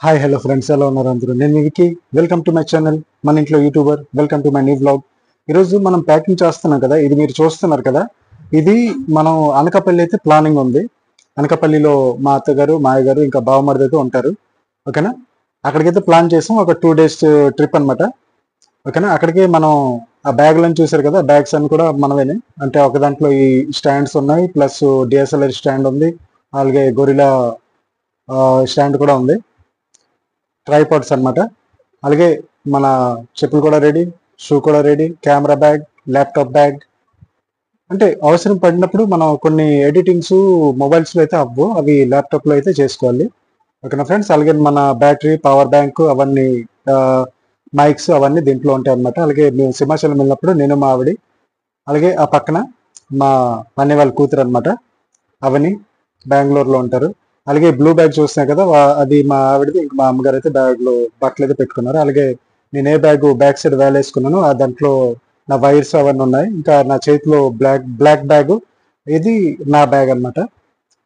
Hi hello friends, ఎలా ఉన్నారు అందరూ? నేను మీ Vicky. Welcome to my channel, మన ఇంట్లో YouTuber. Welcome to my new blog. ఈరోజు మనం ప్యాకింగ్ చేస్తున్నాం కదా, ఇది మీరు చూస్తున్నారు కదా. ఇది మనం అనకాపల్లి అయితే ప్లానింగ్ ఉంది. అనకాపల్లిలో మా అత్తగారు, మాయ గారు, ఇంకా బావమరిది అయితే ఉంటారు. ఓకేనా, అక్కడికైతే ప్లాన్ చేసాం. ఒక 2 days ట్రిప్ అనమాట. ఓకేనా, అక్కడికి మనం ఆ బ్యాగ్లను చూసారు కదా, బ్యాగ్స్ అన్ని కూడా మనమేనే. అంటే ఒక దాంట్లో ఈ స్టాండ్స్ ఉన్నాయి, ప్లస్ డిఎస్ఎల్ఆర్ స్టాండ్ ఉంది, అలాగే గొరిలా స్టాండ్ కూడా ఉంది, ట్రైపాడ్స్ అన్నమాట. అలాగే మన చెప్పులు కూడా రెడీ, షూ కూడా ready, camera bag, laptop bag. అంటే అవసరం పడినప్పుడు మనం కొన్ని ఎడిటింగ్స్ మొబైల్స్లో అయితే అవ్వు, అవి ల్యాప్టాప్లో అయితే చేసుకోవాలి. ఓకేనా ఫ్రెండ్స్, అలాగే మన బ్యాటరీ, పవర్ బ్యాంక్, అవన్నీ మైక్స్ అవన్నీ దీంట్లో ఉంటాయి అనమాట. అలాగే మేము సింహాచలం వెళ్ళినప్పుడు నేను, మా ఆవిడ, అలాగే ఆ పక్కన మా అన్నయ్య వాళ్ళ కూతురు అనమాట, అవన్నీ బెంగళూరులో ఉంటారు. అలాగే బ్లూ బ్యాగ్ చూస్తున్నాయి కదా, అది మా ఆవిడది. ఇంకా మా అమ్మగారు అయితే బ్యాగ్లో బట్టలు అయితే పెట్టుకున్నారు. అలాగే నేను ఏ బ్యాక్ సైడ్ వేలేసుకున్నాను, ఆ దాంట్లో నా వైర్స్ అవన్నీ ఉన్నాయి. ఇంకా నా చేతిలో బ్లాక్ బ్యాగ్, ఇది నా బ్యాగ్ అనమాట.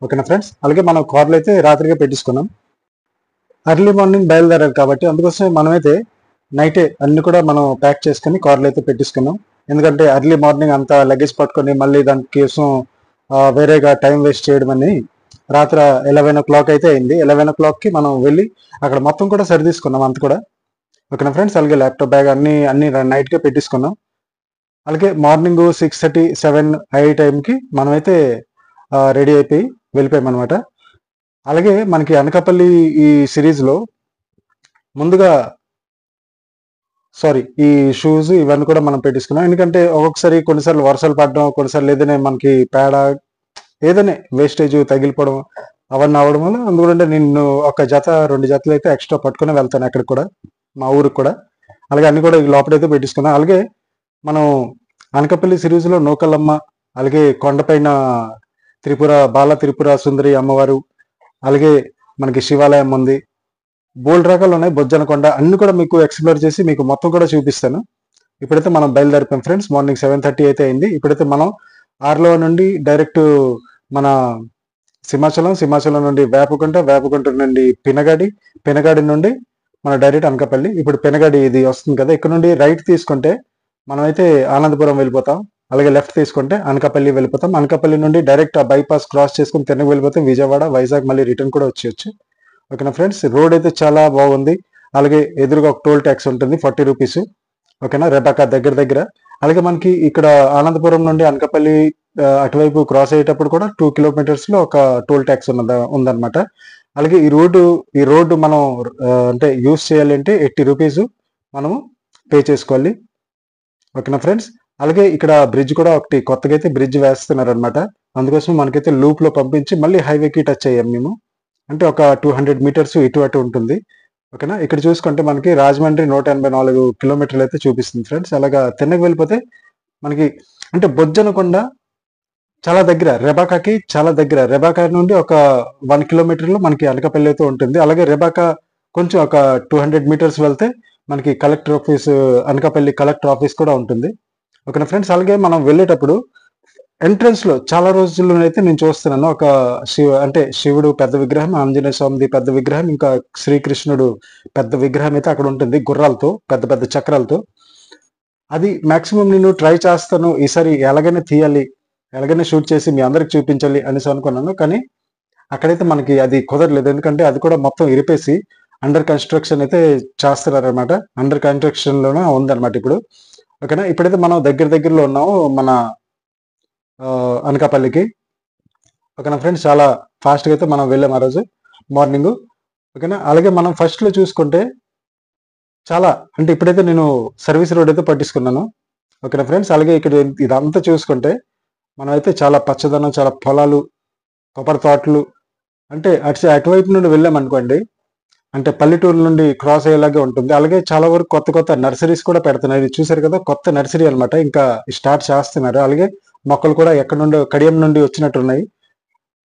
ఓకేనా ఫ్రెండ్స్, అలాగే మనం కార్లో అయితే రాత్రిగా పెట్టించుకున్నాం. అర్లీ మార్నింగ్ బయలుదేరాలి కాబట్టి అందుకోసమే మనమైతే నైటే అన్ని కూడా మనం ప్యాక్ చేసుకుని కార్లో అయితే పెట్టించుకున్నాం. ఎందుకంటే అర్లీ మార్నింగ్ అంతా లగేజ్ పట్టుకొని మళ్ళీ దానికోసం వేరేగా టైం వేస్ట్ చేయడం అని రాత్రి 11 o'clock అయితే అయింది. 11 o'clockకి మనం వెళ్ళి అక్కడ మొత్తం కూడా సరి తీసుకున్నాం అంత కూడా. ఓకేనా ఫ్రెండ్స్, అలాగే ల్యాప్టాప్ బ్యాగ్ అన్ని నైట్గా పెట్టించుకున్నాం. అలాగే మార్నింగ్ 6:30, 7 అయ్యే టైంకి మనమైతే రెడీ అయిపోయి వెళ్ళిపోయాం అనమాట. అలాగే మనకి అనకాపల్లి ఈ సిరీస్లో ముందుగా ఈ షూస్ ఇవన్నీ కూడా మనం పెట్టించుకున్నాం. ఎందుకంటే ఒక్కొక్కసారి కొన్నిసార్లు వర్షాలు పడడం, కొన్నిసార్లు ఏదైనా మనకి పేడ ఏదైనా వేస్టేజ్ తగిలిపోవడం అవన్నీ అవడం వల్ల అందుకంటే నేను ఒక జత 2 జతలు అయితే ఎక్స్ట్రా పట్టుకుని వెళ్తాను అక్కడికి కూడా, మా ఊరికి కూడా. అలాగే అన్ని కూడా లోపలైతే పెట్టించుకున్నాం. అలాగే మనం అనకాపల్లి సిరీస్లో నూకలమ్మ, అలాగే కొండపైన త్రిపుర సుందరి అమ్మవారు, అలాగే మనకి శివాలయం ఉంది, బోల్డ్ రకాలు ఉన్నాయి, బొజ్జనకొండ, అన్ని కూడా మీకు ఎక్స్ప్లోర్ చేసి మీకు మొత్తం కూడా చూపిస్తాను. ఇప్పుడైతే మనం బయలుదేరిపోయాం ఫ్రెండ్స్. మార్నింగ్ 7:30 అయితే అయింది. ఇప్పుడైతే మనం ఆర్లో నుండి డైరెక్ట్ మన సింహాచలం నుండి వేపకుంట నుండి పినగాడి నుండి మన డైరెక్ట్ అనకాపల్లి. ఇప్పుడు పినగాడి ఇది వస్తుంది కదా, ఇక్కడ నుండి రైట్ తీసుకుంటే మనమైతే ఆనందపురం వెళ్ళిపోతాం. అలాగే లెఫ్ట్ తీసుకుంటే అనకాపల్లి వెళ్ళిపోతాం. అనకాపల్లి నుండి డైరెక్ట్ ఆ బైపాస్ క్రాస్ చేసుకుని తిన్నకి వెళ్ళిపోతాం, విజయవాడ, వైజాగ్, మళ్ళీ రిటర్న్ కూడా వచ్చేయచ్చు. ఓకేనా ఫ్రెండ్స్, రోడ్ అయితే చాలా బాగుంది. అలాగే ఎదురుగా ఒక టోల్ ట్యాక్స్ ఉంటుంది, 40 రూపీస్. ఓకేనా, రెబాకా దగ్గర. అలాగే మనకి ఇక్కడ ఆనందపురం నుండి అనకాపల్లి అటువైపు క్రాస్ అయ్యేటప్పుడు కూడా 2 kilometers ఒక టోల్ ట్యాక్స్ ఉందన్నమాట. అలాగే ఈ రోడ్డు మనం అంటే యూస్ చేయాలంటే 80 రూపీస్ మనము పే చేసుకోవాలి. ఓకేనా ఫ్రెండ్స్, అలాగే ఇక్కడ బ్రిడ్జ్ కూడా ఒకటి కొత్తగా అయితే బ్రిడ్జ్ వేస్తున్నారు అనమాట. అందుకోసం మనకైతే లూప్ లో పంపించి మళ్ళీ హైవేకి టచ్ అయ్యాం మేము. అంటే ఒక 200 meters ఇటు అటు ఉంటుంది. ఓకేనా, ఇక్కడ చూసుకుంటే మనకి రాజమండ్రి 184 కిలోమీటర్లు అయితే చూపిస్తుంది ఫ్రెండ్స్. అలాగా తిన్నకి వెళ్ళిపోతే మనకి అంటే బొజ్జనకొండ చాలా దగ్గర, రెబాకాకి చాలా దగ్గర. రెబాకా నుండి ఒక 1 kilometerలో మనకి అనకాపల్లి అయితే ఉంటుంది. అలాగే రెబాకా కొంచెం ఒక 200 meters వెళ్తే మనకి అనకాపల్లి కలెక్టర్ ఆఫీస్ కూడా ఉంటుంది. ఓకేనా ఫ్రెండ్స్, అలాగే మనం వెళ్ళేటప్పుడు ఎంట్రన్స్ లో చాలా రోజుల్లో అయితే నేను చూస్తున్నాను ఒక శివుడు పెద్ద విగ్రహం, ఆంజనేయ స్వామిది పెద్ద విగ్రహం, ఇంకా శ్రీకృష్ణుడు పెద్ద విగ్రహం అయితే అక్కడ ఉంటుంది, గుర్రాలతో, పెద్ద చక్రాలతో. అది మాక్సిమం నేను ట్రై చేస్తాను ఈసారి, ఎలాగైనా తీయాలి, ఎలాగైనా షూట్ చేసి మీ అందరికి చూపించాలి అనేసి అనుకున్నాను. కానీ అక్కడైతే మనకి అది కుదరలేదు. ఎందుకంటే అది కూడా మొత్తం ఇరిపేసి అండర్ కన్స్ట్రక్షన్ అయితే చేస్తున్నారు అనమాట. అండర్ కన్స్ట్రక్షన్ లోనే ఉందన్నమాట ఇప్పుడు. ఓకేనా, ఇప్పుడైతే మనం దగ్గరలో ఉన్నాము మన అనకాపల్లికి. ఓకేనా ఫ్రెండ్స్, చాలా ఫాస్ట్గా అయితే మనం వెళ్ళాం ఆ రోజు మార్నింగ్. ఓకేనా, అలాగే మనం ఫస్ట్లో చూసుకుంటే చాలా అంటే ఇప్పుడైతే నేను సర్వీస్ రోడ్ అయితే పట్టించుకున్నాను. ఓకేనా ఫ్రెండ్స్, అలాగే ఇక్కడ ఇదంతా చూసుకుంటే మనం అయితే చాలా పచ్చదనం, చాలా పొలాలు, కొబ్బరి తోటలు. అంటే అటువైపు నుండి వెళ్ళామనుకోండి, అంటే పల్లెటూరు నుండి క్రాస్ అయ్యేలాగే ఉంటుంది. అలాగే చాలా వరకు కొత్త నర్సరీస్ కూడా పెడుతున్నారు. ఇది చూసారు కదా, కొత్త నర్సరీ అనమాట, ఇంకా స్టార్ట్ చేస్తున్నారు. అలాగే మొక్కలు కూడా ఎక్కడ నుండి, కడియం నుండి వచ్చినట్టున్నాయి.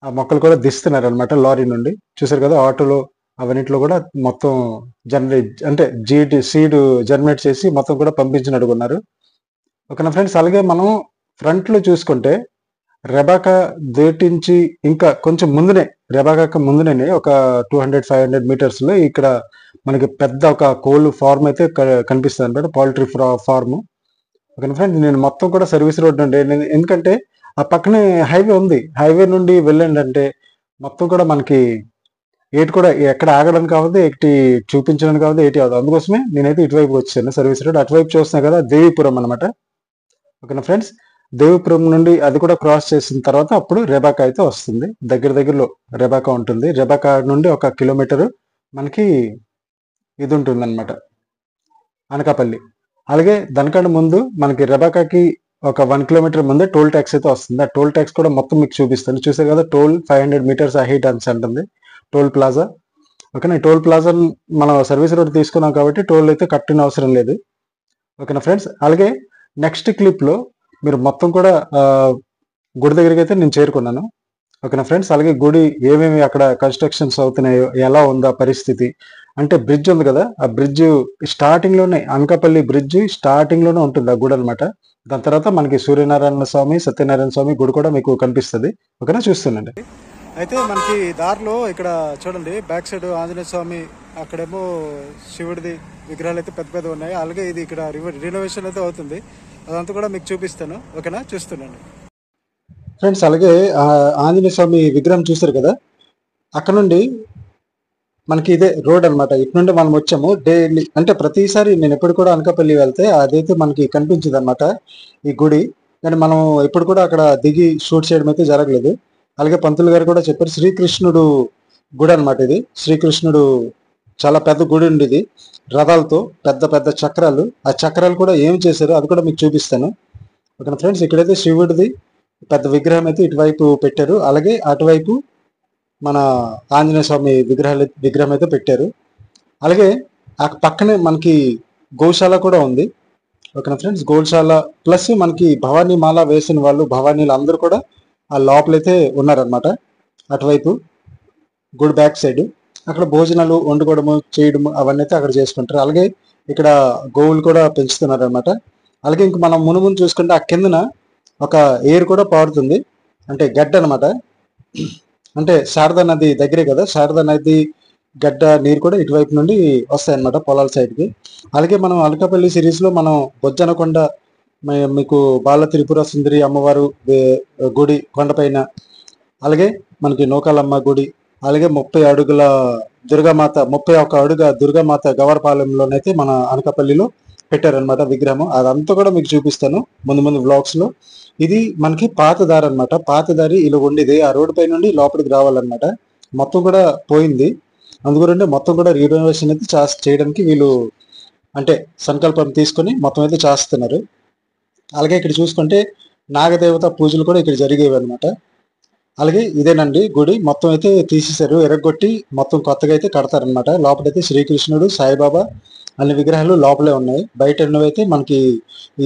ఆ మొక్కలు కూడా దిస్తున్నారు అనమాట లారీ నుండి. చూసారు కదా, ఆటోలో అవన్నిట్లో కూడా మొత్తం సీడ్ జనరేట్ చేసి మొత్తం కూడా పంపించినట్టుకున్నారు. ఓకేనా ఫ్రెండ్స్, అలాగే మనం ఫ్రంట్ లో చూసుకుంటే రెబాకా దేటించి ఇంకా కొంచెం ముందునే, రెబాకాకి ముందునే ఒక 200, 500 మీటర్స్‌లో ఇక్కడ మనకి పెద్ద ఒక కోళ్ళు ఫార్మ్ అయితే కనిపిస్తదనమాట. Poultry farm. ఓకేనా ఫ్రెండ్స్. నేను మొత్తం కూడా సర్వీస్ రోడ్ నుండి ఎందుకంటే ఆ పక్కనే హైవే ఉంది. హైవే నుండి వెళ్ళండంటే మొత్తం కూడా మనకి ఏటి కూడా ఎక్కడ ఆగడానికి అవ్వదు, ఎటి చూపించడానికి అవ్వదు, ఏటి అవ్వదు. అందుకోసమే నేనైతే ఇటువైపు వచ్చాను సర్వీస్ రోడ్. అటువైపు చూస్తున్నా కదా దేవీపురం అనమాట. ఓకేనా ఫ్రెండ్స్. దేవీపురం నుండి అది కూడా క్రాస్ చేసిన తర్వాత అప్పుడు రెబాకా అయితే వస్తుంది. దగ్గరలో రెబాకా ఉంటుంది. రెబాకా నుండి 1 కిలోమీటరు మనకి ఇది ఉంటుందన్నమాట, అనకాపల్లి. అలాగే దానికంటే ముందు మనకి రెబాకాకి ఒక 1 కిలోమీటర్ ముందే టోల్ ట్యాక్స్ అయితే వస్తుంది. ఆ టోల్ ట్యాక్స్ కూడా మొత్తం మీకు చూపిస్తాను. చూసారు కదా, టోల్ 500 మీటర్స్ అహెడ్ అని ఉంటుంది టోల్ ప్లాజా. ఓకేనా. ఈ టోల్ ప్లాజా మనం సర్వీస్ రోడ్ తీసుకున్నాం కాబట్టి టోల్ అయితే కట్టిన అవసరం లేదు. ఓకేనా ఫ్రెండ్స్. అలాగే నెక్స్ట్ క్లిప్లో మీరు మొత్తం కూడా గుడి దగ్గరికి అయితే నేను చేరుకున్నాను. ఓకేనా ఫ్రెండ్స్. అలాగే గుడి ఏమేమి అక్కడ కన్స్ట్రక్షన్స్ అవుతున్నాయో, ఎలా ఉందా పరిస్థితి, అంటే బ్రిడ్జ్ ఉంది కదా, ఆ బ్రిడ్జ్ స్టార్టింగ్లోనే, అనకాపల్లి బ్రిడ్జ్ స్టార్టింగ్లోనే ఉంటుంది ఆ గుడి అనమాట. దాని తర్వాత మనకి సూర్యనారాయణ స్వామి, సత్యనారాయణ స్వామి గుడి కూడా మీకు కనిపిస్తుంది. ఓకేనా, చూస్తుండండి. అయితే మనకి దారిలో ఇక్కడ చూడండి, బ్యాక్ సైడ్ ఆంజనేయ స్వామి, అక్కడేమో శివుడిది విగ్రహాలు అయితే పెద్ద పెద్ద ఉన్నాయి. అలాగే ఇది ఇక్కడ రినోవేషన్ అయితే అవుతుంది. అదంతా కూడా మీకు చూపిస్తాను. ఓకేనా, చూస్తున్నాను ఫ్రెండ్స్. అలాగే ఆంజనేయ స్వామి విగ్రహం చూసారు కదా, అక్కడ నుండి మనకి ఇదే రోడ్ అనమాట. ఇటు నుండి మనం వచ్చాము డైలీ, అంటే ప్రతిసారి నేను ఎప్పుడు కూడా అనకాపల్లి వెళ్తే అదైతే మనకి కనిపించదు అనమాట ఈ గుడి. కానీ మనం ఎప్పుడు కూడా అక్కడ దిగి షూట్ చేయడం అయితే జరగలేదు. అలాగే పంతులు గారు కూడా చెప్పారు, శ్రీకృష్ణుడు గుడి అనమాట ఇది. శ్రీకృష్ణుడు చాలా పెద్ద గుడి ఉండేది, రథాలతో పెద్ద పెద్ద చక్రాలు. ఆ చక్రాలు కూడా ఏం చేశారు అది కూడా మీకు చూపిస్తాను. Okay friends. ఇక్కడైతే శివుడిది పెద్ద విగ్రహం అయితే ఇటువైపు పెట్టారు. అలాగే అటువైపు మన ఆంజనేయ స్వామి విగ్రహం అయితే పెట్టారు. అలాగే ఆ పక్కనే మనకి గోశాల కూడా ఉంది. ఓకేనా ఫ్రెండ్స్. గోశాల ప్లస్ మనకి భవానీ మాల వేసిన వాళ్ళు, భవానీలు అందరూ కూడా ఆ లోపలైతే ఉన్నారనమాట. అటువైపు గుడి బ్యాక్ సైడ్ అక్కడ భోజనాలు వండుకోవడము, చేయడము అవన్నీ అయితే అక్కడ చేసుకుంటారు. అలాగే ఇక్కడ గోవులు కూడా పెంచుతున్నారు అనమాట. అలాగే ఇంక మనం మునుమును చూసుకుంటే ఆ కిందన ఒక ఏరు కూడా పారుతుంది, అంటే గడ్డ అనమాట. అంటే శారదా నది దగ్గరే కదా, శారదా నది గడ్డ నీరు కూడా ఇటువైపు నుండి వస్తాయన్నమాట పొలాల సైడ్కి. అలాగే మనం అనకాపల్లి సిరీస్లో మనం బొజ్జనకొండ, మీకు బాల త్రిపుర సుందరి అమ్మవారు గుడి కొండపైన, అలాగే మనకి నూకాలమ్మ గుడి, అలాగే 30 అడుగుల దుర్గామాత, 31 అడుగ దుర్గామాత గవరపాలెంలోనైతే మన అనకాపల్లిలో పెట్టారనమాట విగ్రహం. అదంతా కూడా మీకు చూపిస్తాను ముందు ముందు వ్లాగ్స్లో. ఇది మనకి పాత దారి అనమాట. పాత దారి ఇలా ఉండేది, ఆ రోడ్డు పై నుండి లోపలికి రావాలన్నమాట. మొత్తం కూడా పోయింది. అందుగురంటే మొత్తం కూడా రీనోవేషన్ అయితే చేయడానికి వీళ్ళు అంటే సంకల్పం తీసుకొని మొత్తం అయితే చేస్తున్నారు. అలాగే ఇక్కడ చూసుకుంటే నాగదేవత పూజలు కూడా ఇక్కడ జరిగేవి అనమాట. అలాగే ఇదేనండి గుడి, మొత్తం అయితే తీసేశారు, ఎరగొట్టి మొత్తం కొత్తగా అయితే కడతారనమాట. లోపలైతే శ్రీకృష్ణుడు, సాయిబాబా అన్ని విగ్రహాలు లోపలే ఉన్నాయి. బయట ఉన్నవైతే మనకి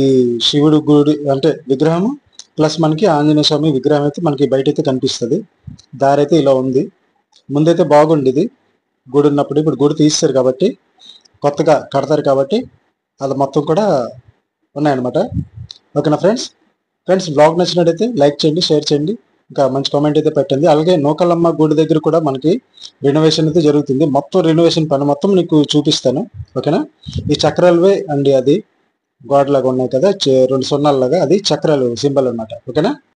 ఈ శివుడు గుడి అంటే విగ్రహము ప్లస్ మనకి ఆంజనేయ స్వామి విగ్రహం అయితే మనకి బయట అయితే కనిపిస్తుంది. దారి అయితే ఇలా ఉంది. ముందైతే బాగుండేది గుడి ఉన్నప్పుడు, ఇప్పుడు గుడి తీస్తారు కాబట్టి, కొత్తగా కడతారు కాబట్టి అది మొత్తం కూడా ఉన్నాయన్నమాట. ఓకేనా ఫ్రెండ్స్. బ్లాగ్ నచ్చినట్టయితే లైక్ చేయండి, షేర్ చేయండి, ఇంకా మంచి కామెంట్ అయితే పెట్టండి. అలాగే నూకలమ్మ గుడి దగ్గర కూడా మనకి రెనోవేషన్ అయితే జరుగుతుంది. మొత్తం రెనోవేషన్ పని మొత్తం నీకు చూపిస్తాను. ఓకేనా. ఈ చక్రాలవే అండి, అది గోడలాగా ఉన్నాయి కదా 2 సున్నాల్లాగా, అది చక్రాలు సింబల్ అనమాట. ఓకేనా.